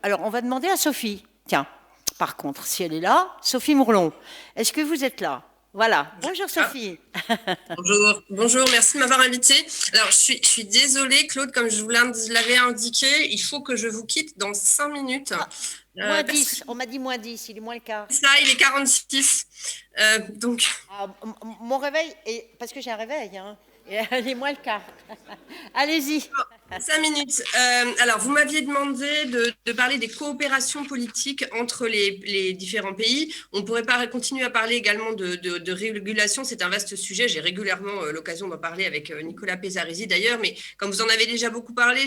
Alors, on va demander à Sophie. Tiens, par contre, si elle est là, Sophie Mourlon, est-ce que vous êtes là? Voilà. Bonjour Ah, Sophie. bonjour, bonjour, merci de m'avoir invité. Alors, je suis désolée, Claude, comme je vous l'avais indiqué, il faut que je vous quitte dans 5 minutes. Ah, moins Parce que 10. On m'a dit moins 10. Il est moins le quart. ça, il est 46. Donc, Ah, mon réveil, parce que j'ai un réveil, hein, et il est moins le quart. Allez-y. 5 minutes. Alors, vous m'aviez demandé de parler des coopérations politiques entre les différents pays. On pourrait continuer à parler également de régulation. C'est un vaste sujet. J'ai régulièrement l'occasion d'en parler avec Nicolas Pesaresi d'ailleurs, mais comme vous en avez déjà beaucoup parlé,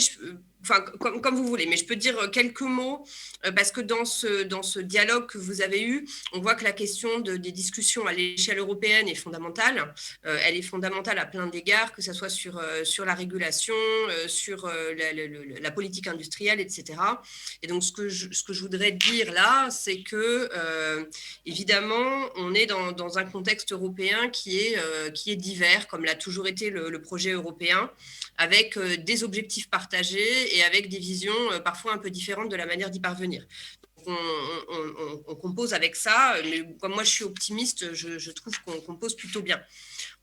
enfin, comme vous voulez, mais je peux dire quelques mots parce que dans ce dialogue que vous avez eu, on voit que la question des discussions à l'échelle européenne est fondamentale. Elle est fondamentale à plein d'égards, que ce soit sur la régulation, sur la politique industrielle, etc. Et donc, ce que je voudrais dire là, c'est que, évidemment, on est dans un contexte européen qui est divers, comme l'a toujours été le projet européen, avec des objectifs partagés et avec des visions parfois un peu différentes de la manière d'y parvenir. On compose avec ça, mais comme moi je suis optimiste, je trouve qu'on compose plutôt bien.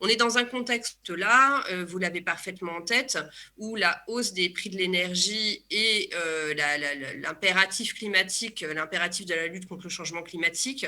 On est dans un contexte là, vous l'avez parfaitement en tête, où la hausse des prix de l'énergie et l'impératif climatique, l'impératif de la lutte contre le changement climatique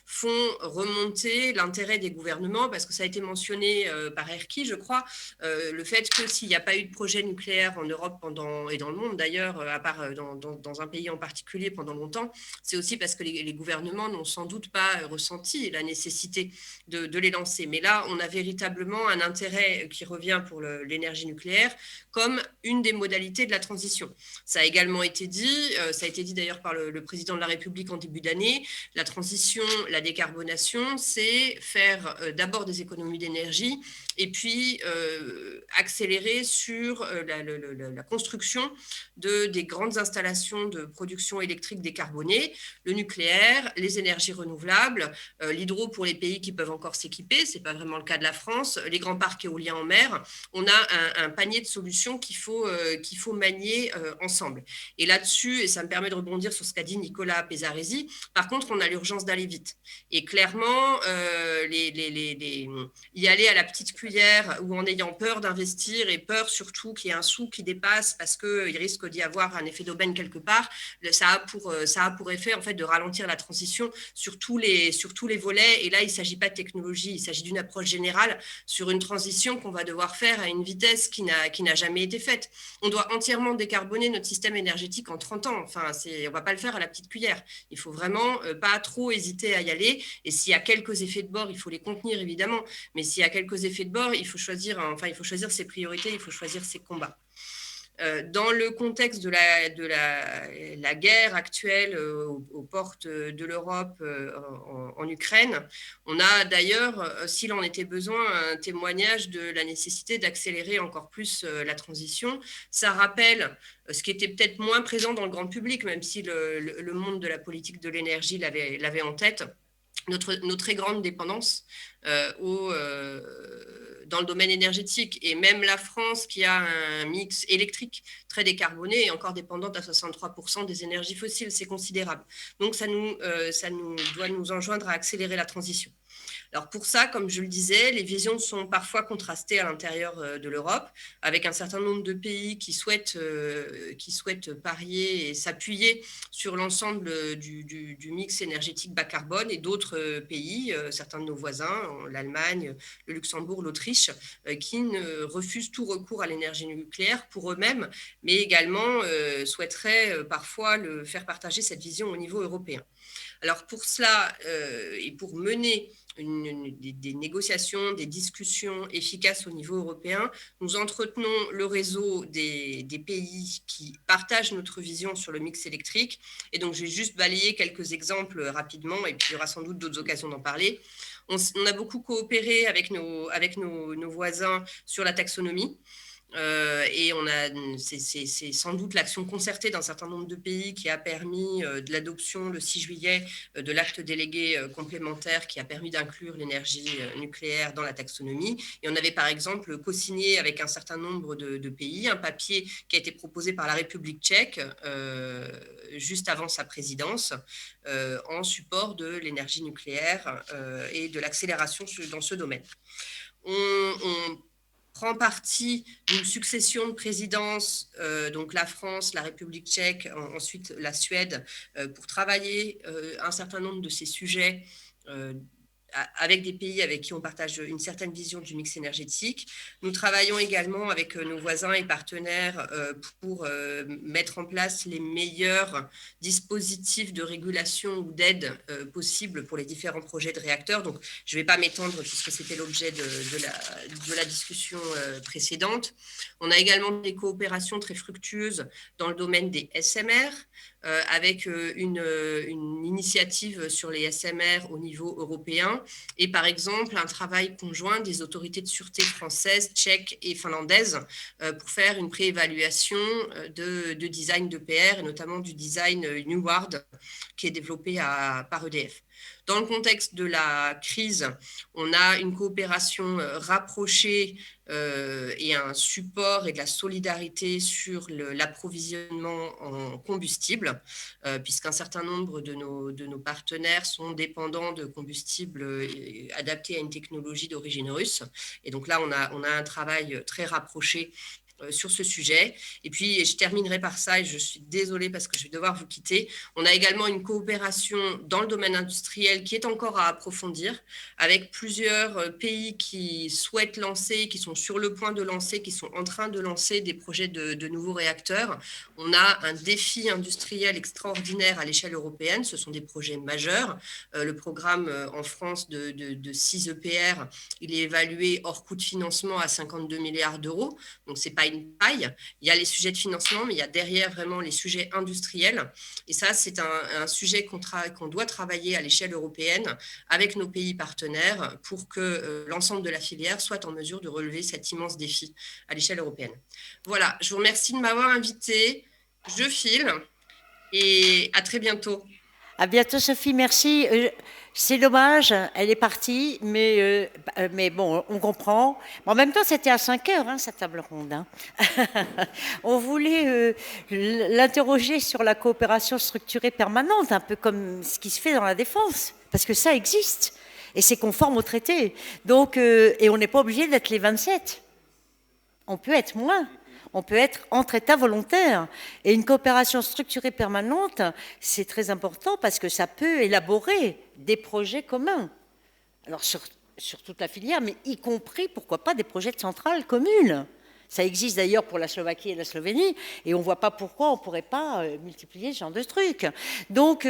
font remonter l'intérêt des gouvernements, parce que ça a été mentionné par Erki, je crois, le fait que s'il n'y a pas eu de projet nucléaire en Europe et dans le monde d'ailleurs, à part dans un pays en particulier pendant longtemps, c'est aussi parce que les gouvernements n'ont sans doute pas ressenti la nécessité de les lancer. Mais là, on a véritablement un intérêt qui revient pour l'énergie nucléaire comme une des modalités de la transition. Ça a également été dit, ça a été dit d'ailleurs par le président de la République en début d'année, la transition, la décarbonation, c'est faire d'abord des économies d'énergie et puis accélérer sur la construction des grandes installations de production électrique décarbonée, le nucléaire, les énergies renouvelables, l'hydro pour les pays qui peuvent encore s'équiper, ce n'est pas vraiment le cas de la France, les grands parcs éoliens en mer. On a un panier de solutions qu'il faut manier ensemble. Et là-dessus, et ça me permet de rebondir sur ce qu'a dit Nicolas Pesaresi, par contre, on a l'urgence d'aller vite. Et clairement, y aller à la petite cuillère ou en ayant peur d'investir et peur surtout qu'il y ait un sou qui dépasse parce qu'il risque d'y avoir un effet d'aubaine quelque part, ça a pour effet en fait de ralentir la transition sur tous les volets. Et là, il ne s'agit pas de technologie, il s'agit d'une approche générale sur une transition qu'on va devoir faire à une vitesse qui n'a jamais été faite. On doit entièrement décarboner notre système énergétique en 30 ans. Enfin, on ne va pas le faire à la petite cuillère. Il faut vraiment pas trop hésiter à y aller. Et s'il y a quelques effets de bord, il faut les contenir évidemment. Mais s'il y a quelques effets de bord, il faut choisir ses priorités, il faut choisir ses combats. Dans le contexte de la guerre actuelle aux portes de l'Europe en Ukraine, on a d'ailleurs, s'il en était besoin, un témoignage de la nécessité d'accélérer encore plus la transition. Ça rappelle ce qui était peut-être moins présent dans le grand public, même si le monde de la politique de l'énergie l'avait en tête, nos très grandes dépendances dans le domaine énergétique. Et même la France, qui a un mix électrique très décarboné, est encore dépendante à 63% des énergies fossiles. C'est considérable. Donc, ça doit nous enjoindre à accélérer la transition. Alors pour ça, comme je le disais, les visions sont parfois contrastées à l'intérieur de l'Europe, avec un certain nombre de pays qui souhaitent parier et s'appuyer sur l'ensemble du mix énergétique bas carbone, et d'autres pays, certains de nos voisins, l'Allemagne, le Luxembourg, l'Autriche, qui ne refusent tout recours à l'énergie nucléaire pour eux-mêmes, mais également souhaiteraient parfois faire partager cette vision au niveau européen. Alors pour cela, et pour mener des négociations, des discussions efficaces au niveau européen, nous entretenons le réseau des pays qui partagent notre vision sur le mix électrique. Et donc, je vais juste balayer quelques exemples rapidement, et puis il y aura sans doute d'autres occasions d'en parler. On a beaucoup coopéré avec nos voisins sur la taxonomie. Et c'est sans doute l'action concertée d'un certain nombre de pays qui a permis de l'adoption le 6 juillet de l'acte délégué complémentaire qui a permis d'inclure l'énergie nucléaire dans la taxonomie. Et on avait par exemple co-signé avec un certain nombre de pays un papier qui a été proposé par la République tchèque juste avant sa présidence en support de l'énergie nucléaire et de l'accélération dans ce domaine. On prend partie d'une succession de présidences, donc la France, la République tchèque, ensuite la Suède, pour travailler un certain nombre de ces sujets avec des pays avec qui on partage une certaine vision du mix énergétique. Nous travaillons également avec nos voisins et partenaires pour mettre en place les meilleurs dispositifs de régulation ou d'aide possibles pour les différents projets de réacteurs. Donc, je ne vais pas m'étendre puisque c'était l'objet de la discussion précédente. On a également des coopérations très fructueuses dans le domaine des SMR, avec une initiative sur les SMR au niveau européen et par exemple un travail conjoint des autorités de sûreté françaises, tchèques et finlandaises pour faire une préévaluation de design d'EPR et notamment du design Neward qui est développé par EDF. Dans le contexte de la crise, on a une coopération rapprochée et un support et de la solidarité sur l'approvisionnement en combustible, puisqu'un certain nombre de nos partenaires sont dépendants de combustibles adaptés à une technologie d'origine russe. Et donc là, on a un travail très rapproché sur ce sujet. Et puis, je terminerai par ça, et je suis désolée parce que je vais devoir vous quitter. On a également une coopération dans le domaine industriel qui est encore à approfondir, avec plusieurs pays qui souhaitent lancer, qui sont sur le point de lancer, qui sont en train de lancer des projets de nouveaux réacteurs. On a un défi industriel extraordinaire à l'échelle européenne. Ce sont des projets majeurs. Le programme en France de 6 EPR, il est évalué hors coût de financement à 52 milliards d'euros. Donc, ce n'est pas une paille. Il y a les sujets de financement, mais il y a derrière vraiment les sujets industriels. Et ça, c'est un sujet qu'on doit travailler à l'échelle européenne avec nos pays partenaires pour que l'ensemble de la filière soit en mesure de relever cet immense défi à l'échelle européenne. Voilà, je vous remercie de m'avoir invité. Je file et à très bientôt. À bientôt, Sophie, merci. C'est dommage, elle est partie, mais bon, on comprend. En même temps, c'était à 5 heures, cette table ronde. On voulait l'interroger sur la coopération structurée permanente, un peu comme ce qui se fait dans la défense, parce que ça existe, et c'est conforme au traité. Donc, et on n'est pas obligé d'être les 27. On peut être moins. On peut être entre États volontaires. Et une coopération structurée permanente, c'est très important parce que ça peut élaborer des projets communs. Alors sur toute la filière, mais y compris, pourquoi pas, des projets de centrales communes. Ça existe d'ailleurs pour la Slovaquie et la Slovénie, et on ne voit pas pourquoi on ne pourrait pas multiplier ce genre de trucs. Donc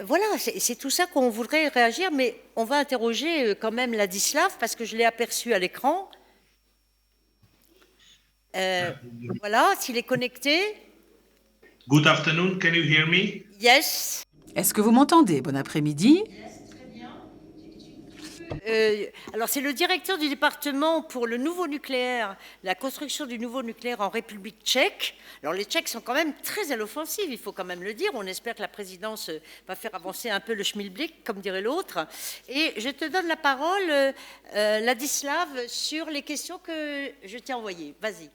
voilà, c'est tout ça qu'on voudrait réagir, mais on va interroger quand même Ladislav, parce que je l'ai aperçu à l'écran. Voilà, s'il est connecté. Good afternoon, can you hear me? Yes. Est-ce que vous m'entendez? Bon après-midi. Yes, très bien. Alors, c'est le directeur du département pour le nouveau nucléaire, la construction du nouveau nucléaire en République tchèque. Alors, les Tchèques sont quand même très à l'offensive, il faut quand même le dire. On espère que la présidence va faire avancer un peu le schmilblick, comme dirait l'autre. Et je te donne la parole, Ladislav, sur les questions que je t'ai envoyées. Vas-y.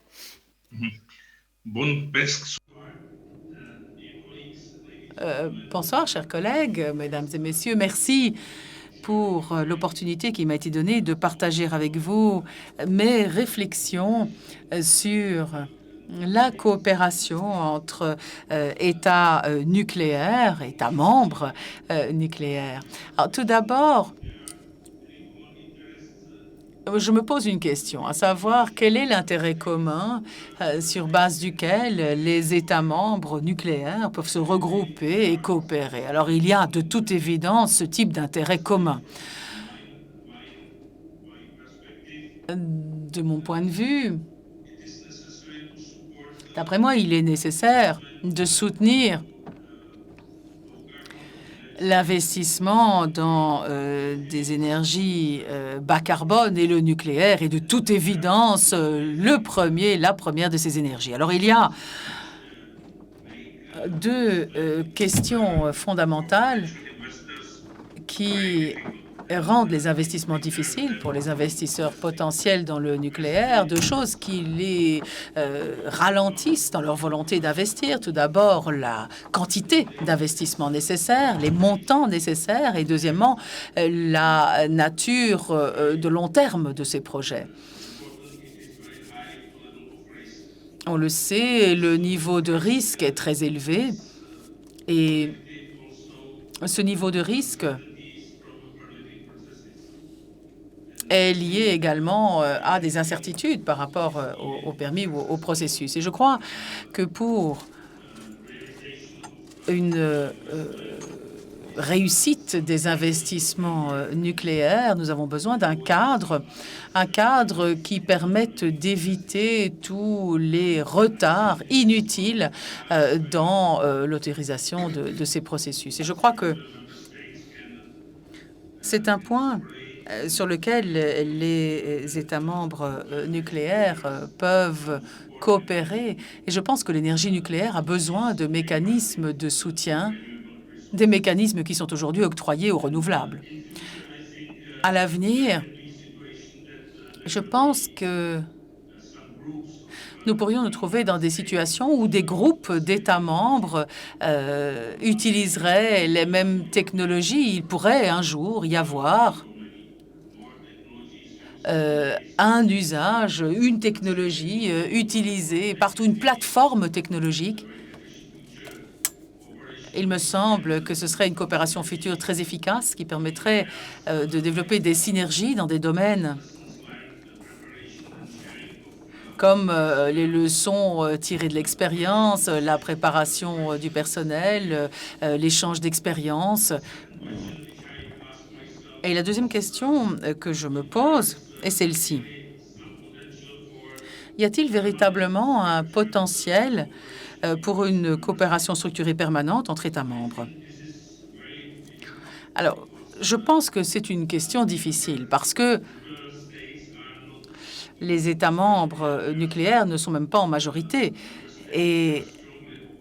Bonsoir, chers collègues, mesdames et messieurs. Merci pour l'opportunité qui m'a été donnée de partager avec vous mes réflexions sur la coopération entre États nucléaires, États membres nucléaires. Alors, tout d'abord, je me pose une question, à savoir quel est l'intérêt commun sur base duquel les États membres nucléaires peuvent se regrouper et coopérer. Alors, il y a de toute évidence ce type d'intérêt commun. De mon point de vue, d'après moi, il est nécessaire de soutenir L'investissement dans des énergies bas carbone et le nucléaire est de toute évidence la première de ces énergies. Alors il y a deux questions fondamentales qui rendent les investissements difficiles pour les investisseurs potentiels dans le nucléaire, deux choses qui les ralentissent dans leur volonté d'investir. Tout d'abord, la quantité d'investissement nécessaire, les montants nécessaires, et deuxièmement, la nature de long terme de ces projets. On le sait, le niveau de risque est très élevé et ce niveau de risque est lié également à des incertitudes par rapport au permis ou au processus. Et je crois que pour une réussite des investissements nucléaires, nous avons besoin d'un cadre qui permette d'éviter tous les retards inutiles dans l'autorisation de ces processus. Et je crois que c'est un point sur lequel les États membres nucléaires peuvent coopérer. Et je pense que l'énergie nucléaire a besoin de mécanismes de soutien, des mécanismes qui sont aujourd'hui octroyés aux renouvelables. À l'avenir, je pense que nous pourrions nous trouver dans des situations où des groupes d'États membres utiliseraient les mêmes technologies. Il pourrait un jour y avoir un usage, une technologie utilisée partout, une plateforme technologique. Il me semble que ce serait une coopération future très efficace qui permettrait de développer des synergies dans des domaines comme les leçons tirées de l'expérience, la préparation du personnel, l'échange d'expériences. Et la deuxième question que je me pose est celle-ci. Y a-t-il véritablement un potentiel pour une coopération structurée permanente entre États membres? Alors, je pense que c'est une question difficile parce que les États membres nucléaires ne sont même pas en majorité et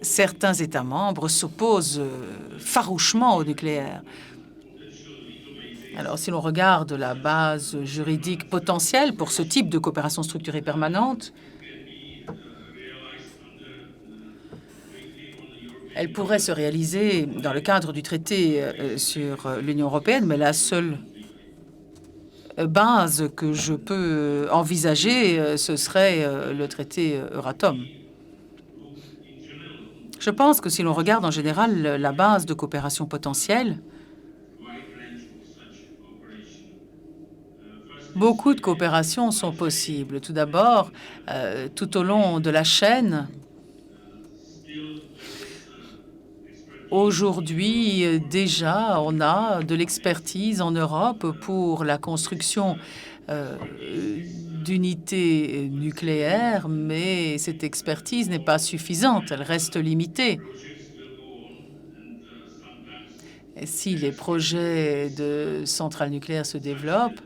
certains États membres s'opposent farouchement au nucléaire. Alors, si l'on regarde la base juridique potentielle pour ce type de coopération structurée permanente, elle pourrait se réaliser dans le cadre du traité sur l'Union européenne, mais la seule base que je peux envisager, ce serait le traité Euratom. Je pense que si l'on regarde en général la base de coopération potentielle, beaucoup de coopérations sont possibles. Tout d'abord, tout au long de la chaîne, aujourd'hui, déjà, on a de l'expertise en Europe pour la construction d'unités nucléaires, mais cette expertise n'est pas suffisante, elle reste limitée. Et si les projets de centrales nucléaires se développent,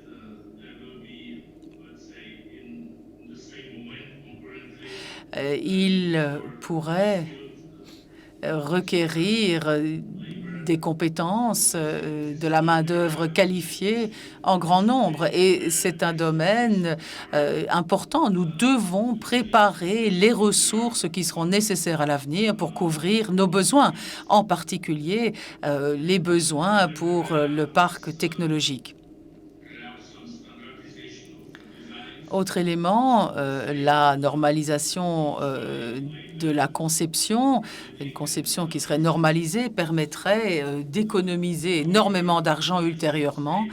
ils pourraient requérir des compétences, de la main-d'œuvre qualifiée en grand nombre. Et c'est un domaine important. Nous devons préparer les ressources qui seront nécessaires à l'avenir pour couvrir nos besoins, en particulier les besoins pour le parc technologique. Autre élément, la normalisation de la conception. Une conception qui serait normalisée permettrait d'économiser énormément d'argent ultérieurement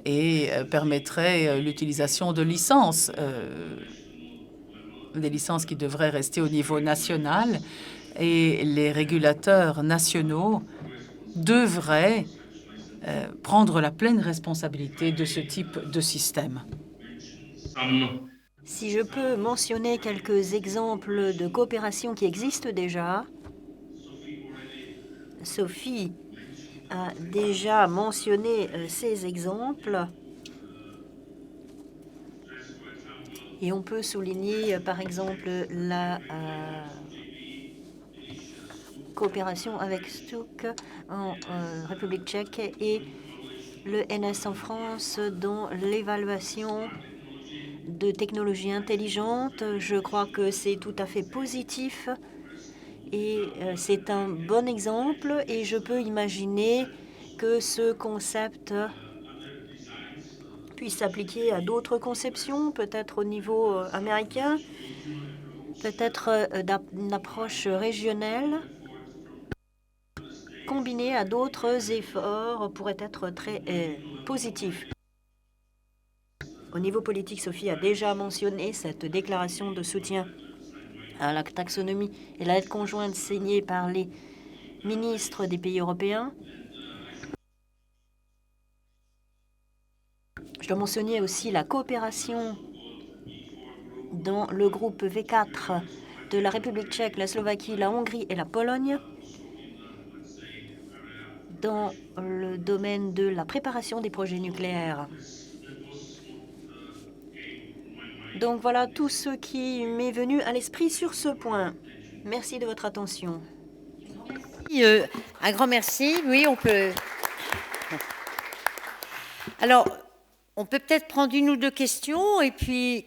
et permettrait l'utilisation de licences, des licences qui devraient rester au niveau national. Et les régulateurs nationaux devraient prendre la pleine responsabilité de ce type de système. Si je peux mentionner quelques exemples de coopération qui existent déjà, Sophie a déjà mentionné ces exemples. Et on peut souligner, par exemple, la coopération avec Stuk en République tchèque et le NS en France dans l'évaluation de technologies intelligentes. Je crois que c'est tout à fait positif et c'est un bon exemple et je peux imaginer que ce concept puisse s'appliquer à d'autres conceptions, peut-être au niveau américain, peut-être une approche régionale combinée à d'autres efforts pourrait être très positif. Au niveau politique, Sophie a déjà mentionné cette déclaration de soutien à la taxonomie et la lettre conjointe signée par les ministres des pays européens. Je dois mentionner aussi la coopération dans le groupe V4 de la République tchèque, la Slovaquie, la Hongrie et la Pologne dans le domaine de la préparation des projets nucléaires. Donc voilà tout ce qui m'est venu à l'esprit sur ce point. Merci de votre attention. Un grand merci. Oui, on peut... Alors, on peut peut-être prendre une ou deux questions et puis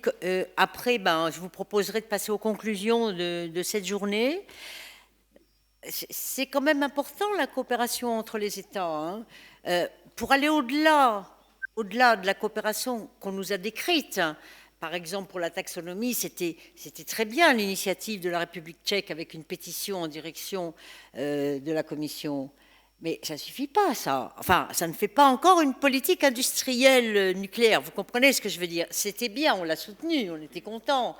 après, je vous proposerai de passer aux conclusions de cette journée. C'est quand même important la coopération entre les États. Hein. Pour aller au-delà de la coopération qu'on nous a décrite, par exemple pour la taxonomie, c'était très bien l'initiative de la République tchèque avec une pétition en direction de la Commission. Mais ça ne suffit pas, ça. Enfin, ça ne fait pas encore une politique industrielle nucléaire. Vous comprenez ce que je veux dire? C'était bien, on l'a soutenu, on était contents.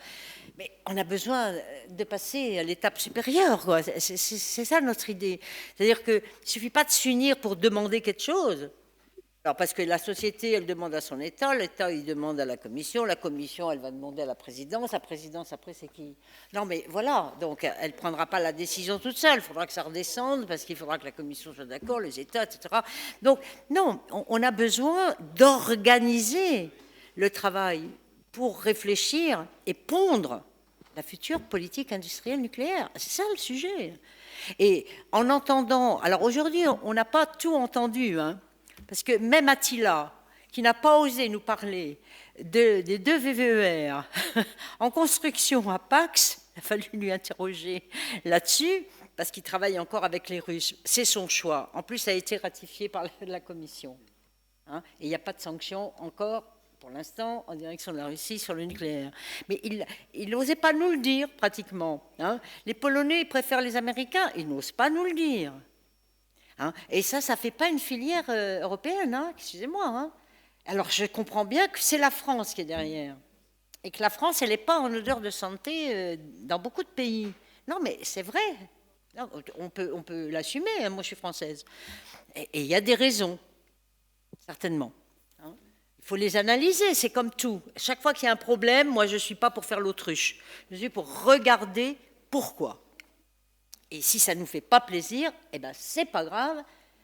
Mais on a besoin de passer à l'étape supérieure, quoi. C'est ça notre idée. C'est-à-dire qu'il ne suffit pas de s'unir pour demander quelque chose. Alors, parce que la société, elle demande à son État, l'État, il demande à la Commission, elle va demander à la présidence, après, c'est qui? Non, mais voilà, donc elle ne prendra pas la décision toute seule, il faudra que ça redescende, parce qu'il faudra que la Commission soit d'accord, les États, etc. Donc, non, on a besoin d'organiser le travail pour réfléchir et pondre la future politique industrielle nucléaire. C'est ça le sujet. Et en entendant... Alors aujourd'hui, on n'a pas tout entendu, hein, parce que même Attila, qui n'a pas osé nous parler des 2 VVER en construction à Pax, il a fallu lui interroger là-dessus, parce qu'il travaille encore avec les Russes. C'est son choix. En plus, ça a été ratifié par la Commission. Hein, et il n'y a pas de sanctions encore, pour l'instant, en direction de la Russie sur le nucléaire. Mais il n'osait pas nous le dire, pratiquement. Hein. Les Polonais préfèrent les Américains, ils n'osent pas nous le dire. Hein. Et ça ne fait pas une filière européenne, hein, excusez-moi. Hein. Alors, je comprends bien que c'est la France qui est derrière. Et que la France, elle n'est pas en odeur de santé dans beaucoup de pays. Non, mais c'est vrai. Non, on peut l'assumer, hein, moi je suis française. Et il y a des raisons, certainement. Il faut les analyser, c'est comme tout. Chaque fois qu'il y a un problème, moi je ne suis pas pour faire l'autruche. Je suis pour regarder pourquoi. Et si ça ne nous fait pas plaisir, eh ben, c'est pas grave,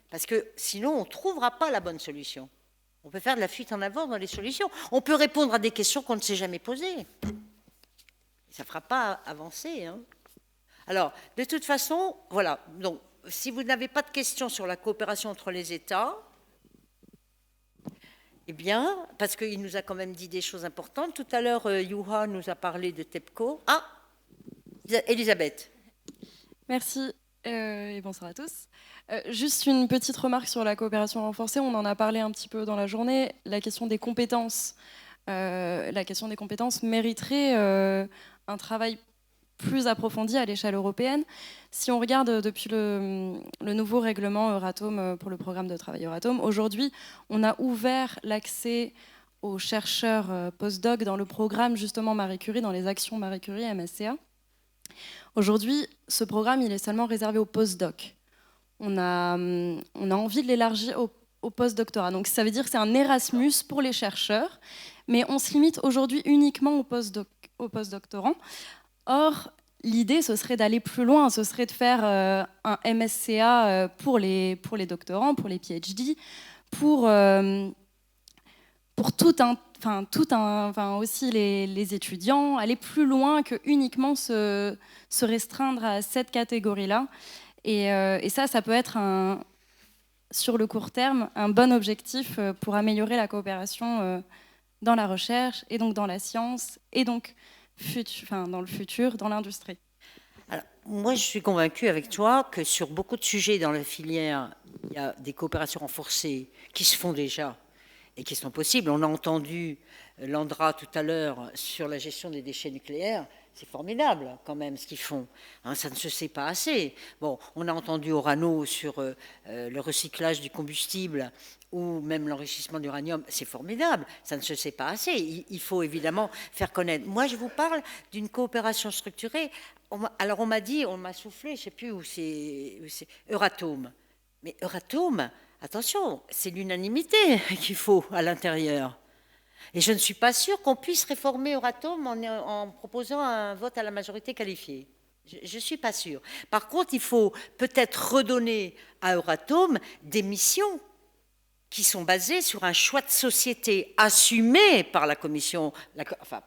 parce que sinon on ne trouvera pas la bonne solution. On peut faire de la fuite en avant dans les solutions. On peut répondre à des questions qu'on ne s'est jamais posées. Ça ne fera pas avancer. Hein. Alors, de toute façon, voilà. Donc, si vous n'avez pas de questions sur la coopération entre les États, eh bien, parce qu'il nous a quand même dit des choses importantes. Tout à l'heure, Juha nous a parlé de TEPCO. Ah, Elisabeth. Merci et bonsoir à tous. Juste une petite remarque sur la coopération renforcée. On en a parlé un petit peu dans la journée. La question des compétences mériterait un travail plus approfondie à l'échelle européenne. Si on regarde depuis le nouveau règlement Euratom pour le programme de travail Euratom, aujourd'hui, on a ouvert l'accès aux chercheurs post-doc dans le programme justement Marie Curie, dans les actions Marie Curie MSCA. Aujourd'hui, ce programme, il est seulement réservé aux post-doc. On a envie de l'élargir au post-doctorat. Donc ça veut dire que c'est un Erasmus pour les chercheurs, mais on se limite aujourd'hui uniquement aux post-doctorants. Or, l'idée, ce serait d'aller plus loin, ce serait de faire un MSCA pour les doctorants, pour les PhD, pour aussi les étudiants, aller plus loin que uniquement se restreindre à cette catégorie-là. Et ça peut être sur le court terme un bon objectif pour améliorer la coopération dans la recherche et donc dans la science et donc dans le futur, dans l'industrie. Alors, moi, je suis convaincue avec toi que sur beaucoup de sujets dans la filière, il y a des coopérations renforcées qui se font déjà et qui sont possibles. On a entendu Landra tout à l'heure sur la gestion des déchets nucléaires. C'est formidable quand même ce qu'ils font. Hein, ça ne se sait pas assez. Bon, on a entendu Orano sur le recyclage du combustible ou même l'enrichissement d'uranium. C'est formidable. Ça ne se sait pas assez. Il faut évidemment faire connaître. Moi, je vous parle d'une coopération structurée. Alors on m'a dit, on m'a soufflé, je ne sais plus où c'est, Euratom. Mais Euratom, attention, c'est l'unanimité qu'il faut à l'intérieur. Et je ne suis pas sûre qu'on puisse réformer Euratom en proposant un vote à la majorité qualifiée. Je ne suis pas sûre. Par contre, il faut peut-être redonner à Euratom des missions qui sont basées sur un choix de société assumé par la Commission,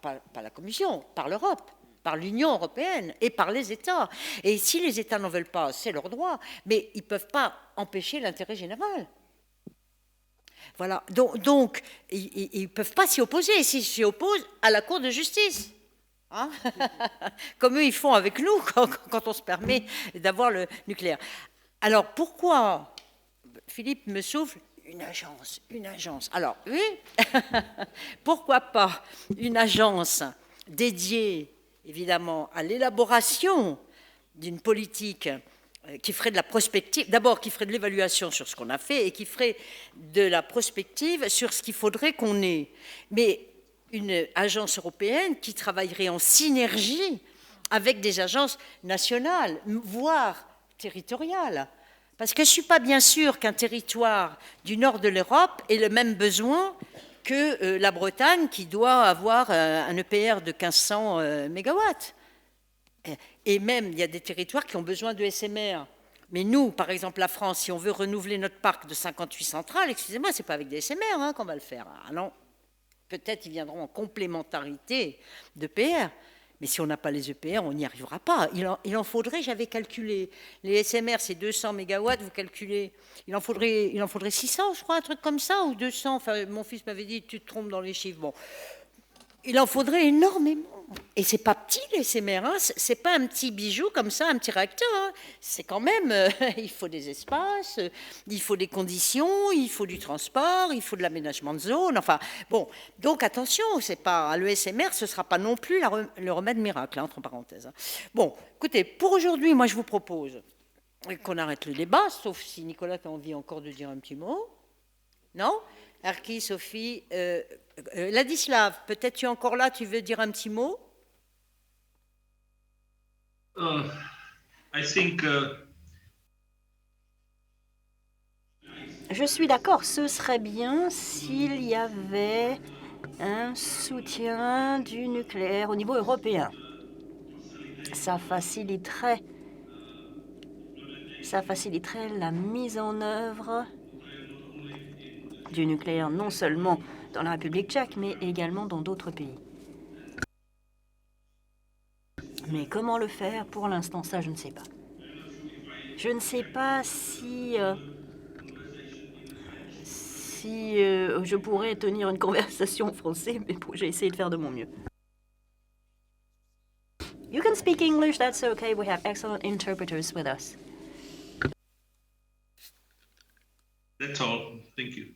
pas la Commission, par l'Europe, par l'Union européenne et par les États. Et si les États n'en veulent pas, c'est leur droit, mais ils ne peuvent pas empêcher l'intérêt général. Voilà. Donc ils ne peuvent pas s'y opposer. S'ils s'y opposent, à la Cour de justice. Hein comme eux, ils font avec nous quand on se permet d'avoir le nucléaire. Alors, pourquoi, Philippe me souffle, une agence. Alors, oui, pourquoi pas une agence dédiée, évidemment, à l'élaboration d'une politique qui ferait de la prospective, d'abord qui ferait de l'évaluation sur ce qu'on a fait et qui ferait de la prospective sur ce qu'il faudrait qu'on ait. Mais une agence européenne qui travaillerait en synergie avec des agences nationales, voire territoriales. Parce que je ne suis pas bien sûre qu'un territoire du nord de l'Europe ait le même besoin que la Bretagne, qui doit avoir un EPR de 1500 mégawatts. Et même, il y a des territoires qui ont besoin de SMR. Mais nous, par exemple, la France, si on veut renouveler notre parc de 58 centrales, excusez-moi, ce n'est pas avec des SMR qu'on va le faire. Ah non, peut-être ils viendront en complémentarité d'EPR. Mais si on n'a pas les EPR, on n'y arrivera pas. Il en faudrait, j'avais calculé, les SMR, c'est 200 mégawatts, vous calculez, il en faudrait 600, je crois, un truc comme ça, ou 200. Enfin, mon fils m'avait dit, tu te trompes dans les chiffres. Bon, il en faudrait énormément. Et c'est pas petit, les SMR, hein. C'est pas un petit bijou comme ça, un petit réacteur. Hein. C'est quand même, il faut des espaces, il faut des conditions, il faut du transport, il faut de l'aménagement de zone. Enfin, bon, donc attention, c'est pas le SMR, ce sera pas non plus le remède miracle, hein, entre parenthèses. Hein. Bon, écoutez, pour aujourd'hui, moi je vous propose qu'on arrête le débat, sauf si Nicolas a envie encore de dire un petit mot. Non ? Erki, Sophie, Ladislav, peut-être tu es encore là, tu veux dire un petit mot? I think Je suis d'accord, ce serait bien s'il y avait un soutien du nucléaire au niveau européen. Ça faciliterait la mise en œuvre du nucléaire, non seulement dans la République tchèque, mais également dans d'autres pays. Mais comment le faire? Pour l'instant, ça, je ne sais pas. Je ne sais pas si je pourrais tenir une conversation en français, mais j'ai essayé de faire de mon mieux. You can speak English, that's okay. We have excellent interpreters with us. that's all. Thank you.